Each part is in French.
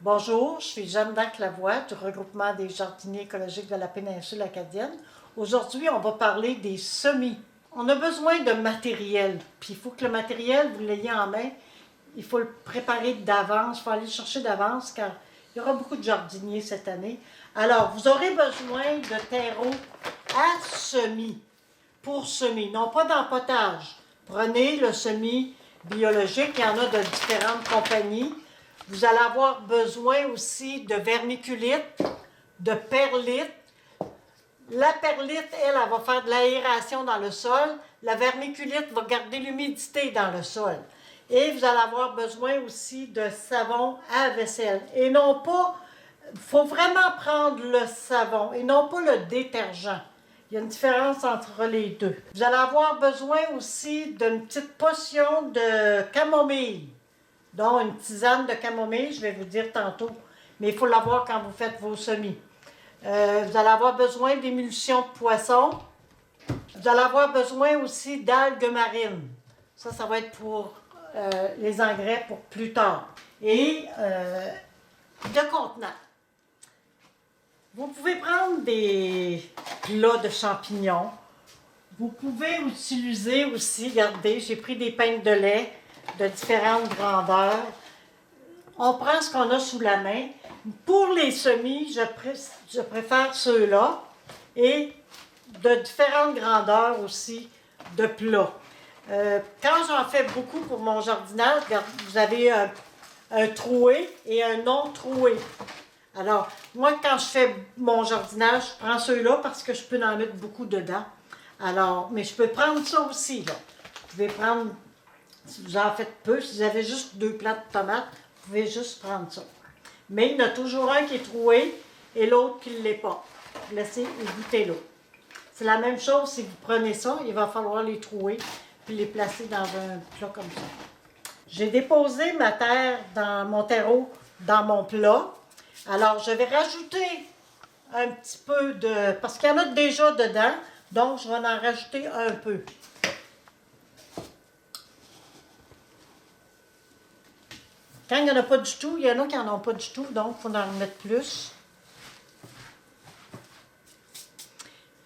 Bonjour, je suis Jeanne d'Arc-Lavoie du regroupement des jardiniers écologiques de la péninsule acadienne. Aujourd'hui, on va parler des semis. On a besoin de matériel, puis il faut que le matériel, vous l'ayez en main. Il faut le préparer d'avance, il faut aller le chercher d'avance car il y aura beaucoup de jardiniers cette année. Alors, vous aurez besoin de terreau à semis, pour semis, non pas d'empotage. Prenez le semis biologique, il y en a de différentes compagnies. Vous allez avoir besoin aussi de vermiculite, de perlite. La perlite, elle va faire de l'aération dans le sol. La vermiculite va garder l'humidité dans le sol. Et vous allez avoir besoin aussi de savon à vaisselle. Et non pas, il faut vraiment prendre le savon et non pas le détergent. Il y a une différence entre les deux. Vous allez avoir besoin aussi d'une petite potion de camomille. Donc, une tisane de camomille, je vais vous dire tantôt. Mais il faut l'avoir quand vous faites vos semis. Vous allez avoir besoin d'émulsion de poisson. Vous allez avoir besoin aussi d'algues marines. Ça va être pour les engrais pour plus tard. Et de contenants. Vous pouvez prendre des plats de champignons. Vous pouvez utiliser aussi, regardez, j'ai pris des pintes de lait de différentes grandeurs. On prend ce qu'on a sous la main. Pour les semis, je préfère ceux-là et de différentes grandeurs aussi de plats. Quand j'en fais beaucoup pour mon jardinage, vous avez un troué et un non troué. Alors, moi, quand je fais mon jardinage, je prends ceux-là parce que je peux en mettre beaucoup dedans. Alors, mais je peux prendre ça aussi, là. Vous pouvez prendre, si vous en faites peu, si vous avez juste 2 plants de tomates, vous pouvez juste prendre ça. Mais il y en a toujours un qui est troué et l'autre qui ne l'est pas. Vous laissez goûter l'autre. C'est la même chose si vous prenez ça, il va falloir les trouer puis les placer dans un plat comme ça. J'ai déposé ma terre dans mon terreau, dans mon plat. Alors, je vais rajouter un petit peu de... parce qu'il y en a déjà dedans, donc je vais en rajouter un peu. Quand il n'y en a pas du tout, il y en a qui n'en ont pas du tout, donc il faut en remettre plus.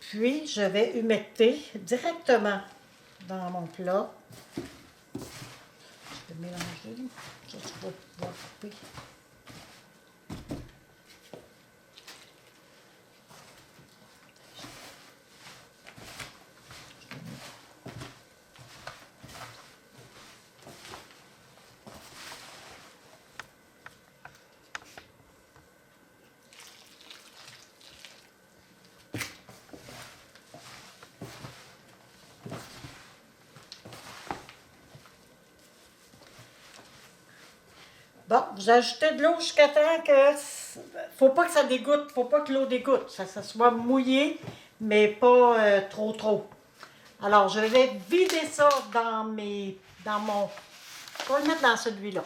Puis, je vais humecter directement dans mon plat. Je vais mélanger. Ça, tu vas pouvoir couper. Bon, vous ajoutez de l'eau jusqu'à temps que... faut pas que ça dégoûte, faut pas que l'eau dégoûte. Ça soit mouillé, mais pas trop. Alors, je vais vider ça dans mon... Je vais le mettre dans celui-là.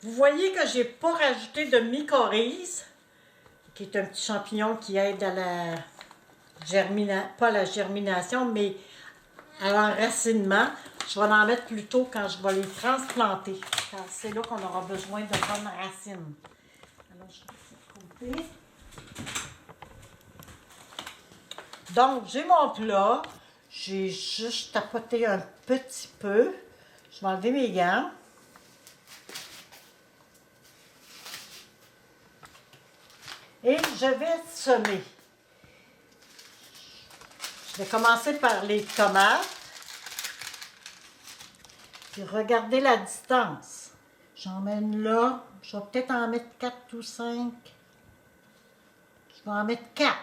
Vous voyez que je n'ai pas rajouté de mycorhize, qui est un petit champignon qui aide à la germination, pas à la germination, mais à l'enracinement. Je vais en mettre plutôt quand je vais les transplanter. C'est là qu'on aura besoin de bonnes racines. Alors, je vais de côté. Donc, j'ai mon plat. J'ai juste tapoté un petit peu. Je vais enlever mes gants. Et je vais semer. Je vais commencer par les tomates. Puis regardez la distance. J'emmène là. Je vais peut-être en mettre 4 ou 5. Je vais en mettre 4.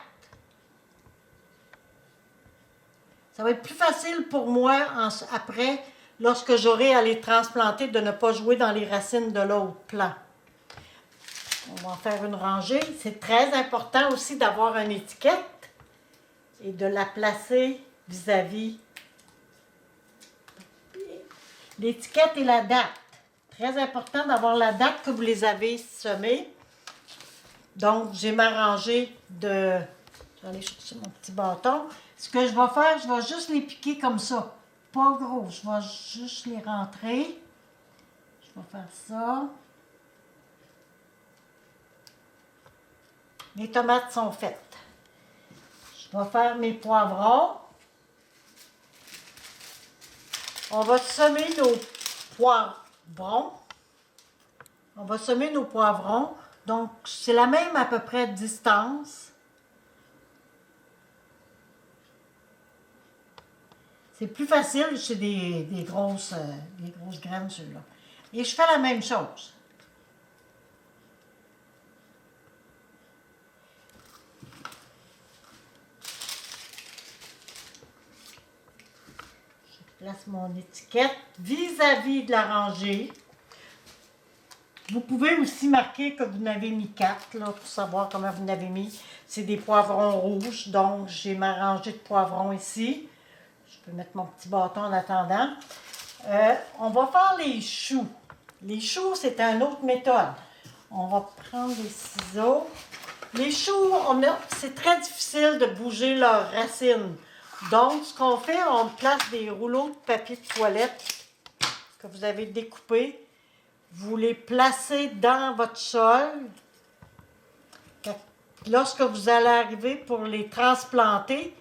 Ça va être plus facile pour moi après lorsque j'aurai à les transplanter, de ne pas jouer dans les racines de l'autre plant. On va en faire une rangée. C'est très important aussi d'avoir une étiquette et de la placer vis-à-vis l'étiquette et la date. Très important d'avoir la date que vous les avez semées. Donc, j'ai ma rangée de... Je vais aller chercher mon petit bâton. Ce que je vais faire, je vais juste les piquer comme ça. Pas gros. Je vais juste les rentrer. Je vais faire ça. Les tomates sont faites. Je vais faire mes poivrons. On va semer nos poivrons. On va semer nos poivrons. Donc, c'est la même à peu près distance. C'est plus facile, c'est des grosses graines, ceux-là. Et je fais la même chose. Je place mon étiquette vis-à-vis de la rangée. Vous pouvez aussi marquer que vous en avez mis 4, là, pour savoir comment vous en avez mis. C'est des poivrons rouges, donc j'ai ma rangée de poivrons ici. Je peux mettre mon petit bâton en attendant. On va faire les choux. Les choux, c'est une autre méthode. On va prendre les ciseaux. Les choux, c'est très difficile de bouger leurs racines. Donc, ce qu'on fait, on place des rouleaux de papier de toilette que vous avez découpés. Vous les placez dans votre sol. Lorsque vous allez arriver pour les transplanter,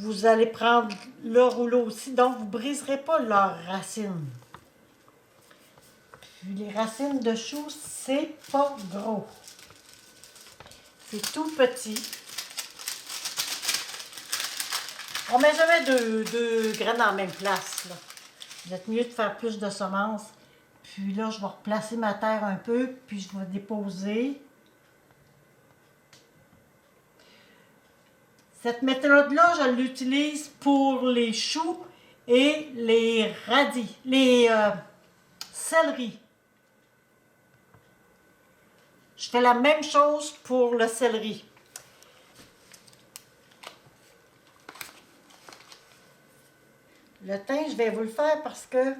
vous allez prendre le rouleau aussi, donc vous ne briserez pas leurs racines. Puis les racines de choux, c'est pas gros. C'est tout petit. On ne met jamais deux graines en même place, là. Vous êtes mieux de faire plus de semences. Puis là, je vais replacer ma terre un peu, puis je vais déposer. Cette méthode-là, je l'utilise pour les choux et les radis, les céleris. Je fais la même chose pour le céleri. Le thym, je vais vous le faire parce que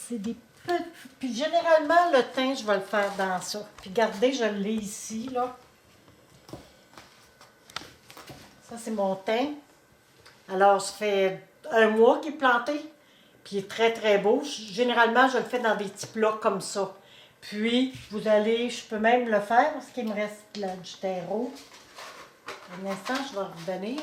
c'est des petits... Puis généralement, le thym, je vais le faire dans ça. Puis regardez, je l'ai ici, là. Ça, c'est mon thym. Alors, ça fait un mois qu'il est planté. Puis il est très, très beau. Généralement, je le fais dans des petits plats comme ça. Puis, vous allez... Je peux même le faire parce qu'il me reste là, du terreau. Un instant, je vais revenir.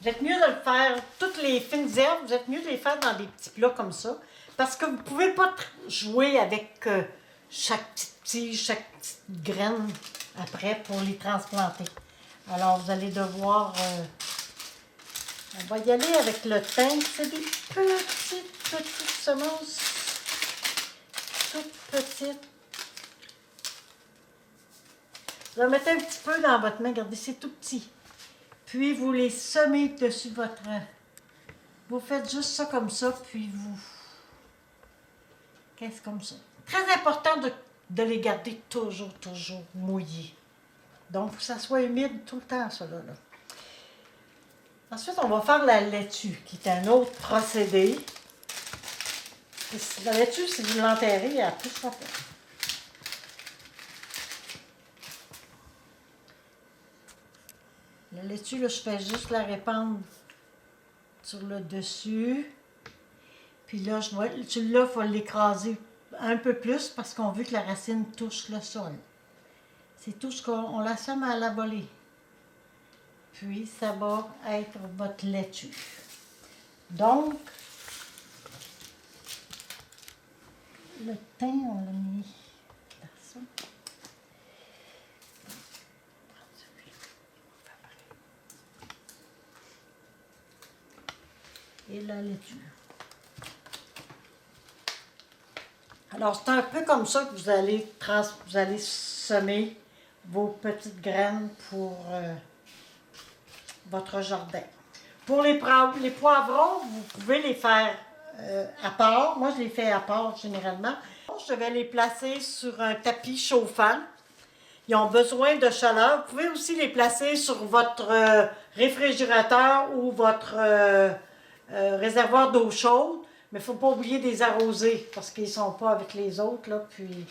Vous êtes mieux de le faire, toutes les fines herbes, vous êtes mieux de les faire dans des petits plats comme ça. Parce que vous ne pouvez pas jouer avec chaque petite tige, chaque petite graine après pour les transplanter. Alors, vous allez devoir... on va y aller avec le thym. C'est des petites semences. Toutes petites. Vous en mettez un petit peu dans votre main. Regardez, c'est tout petit. Puis, vous les semez dessus votre... Vous faites juste ça comme ça, puis vous... Qu'est-ce comme ça? Très important de les garder toujours mouillés. Donc, il faut que ça soit humide tout le temps, ça là. Ensuite, on va faire la laitue, qui est un autre procédé. La laitue, si vous l'enterrez, elle poussera pas. La laitue, là, je fais juste la répandre sur le dessus. Puis là, celui-là, il faut l'écraser un peu plus parce qu'on veut que la racine touche le sol. C'est tout ce qu'on la sème à la volée. Puis, ça va être votre laitue. Donc, le thym, on l'a mis dans ça. Et la laitue. Alors, c'est un peu comme ça que vous allez semer vos petites graines pour votre jardin. Pour les poivrons, vous pouvez les faire à part. Moi, je les fais à part généralement. Je vais les placer sur un tapis chauffant. Ils ont besoin de chaleur. Vous pouvez aussi les placer sur votre réfrigérateur ou votre réservoir d'eau chaude. Mais il ne faut pas oublier de les arroser parce qu'ils ne sont pas avec les autres. Là, puis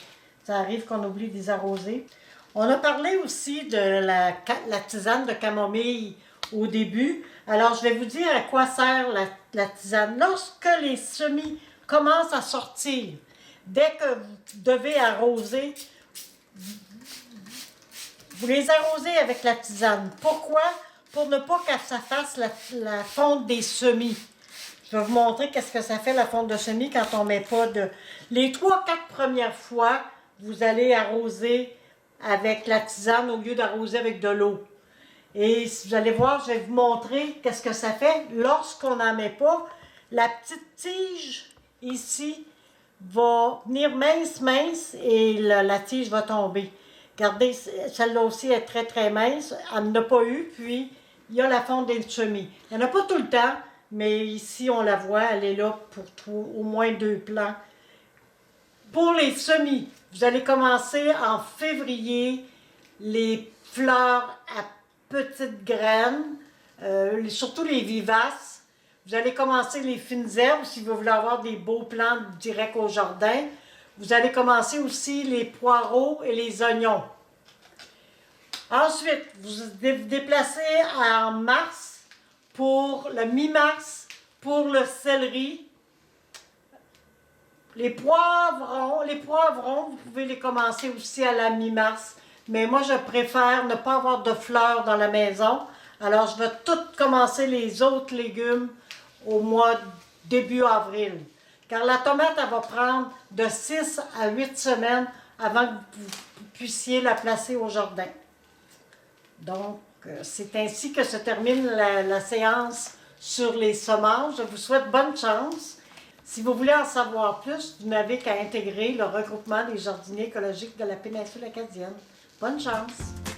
ça arrive qu'on oublie de les arroser. On a parlé aussi de la tisane de camomille au début. Alors, je vais vous dire à quoi sert la tisane. Lorsque les semis commencent à sortir, dès que vous devez arroser, vous les arrosez avec la tisane. Pourquoi? Pour ne pas que ça fasse la fonte des semis. Je vais vous montrer qu'est-ce que ça fait la fonte de semis quand on ne met pas de... Les 3-4 premières fois, vous allez arroser avec la tisane au lieu d'arroser avec de l'eau. Et vous allez voir, je vais vous montrer qu'est-ce que ça fait lorsqu'on n'en met pas. La petite tige ici va venir mince et la tige va tomber. Regardez, celle-là aussi est très très mince, elle n'a pas eu, puis il y a la fonte des semis. Il n'y en a pas tout le temps, mais ici on la voit, elle est là pour au moins 2 plants. Pour les semis, vous allez commencer en février les fleurs à petites graines, surtout les vivaces. Vous allez commencer les fines herbes si vous voulez avoir des beaux plants direct au jardin. Vous allez commencer aussi les poireaux et les oignons. Ensuite, vous déplacez en mars pour le mi-mars pour le céleri. Les poivrons, vous pouvez les commencer aussi à la mi-mars. Mais moi, je préfère ne pas avoir de fleurs dans la maison. Alors, je vais tout commencer les autres légumes au mois début avril. Car la tomate, elle va prendre de 6 à 8 semaines avant que vous puissiez la placer au jardin. Donc, c'est ainsi que se termine la séance sur les semences. Je vous souhaite bonne chance. Si vous voulez en savoir plus, vous n'avez qu'à intégrer le regroupement des jardiniers écologiques de la péninsule acadienne. Bonne chance!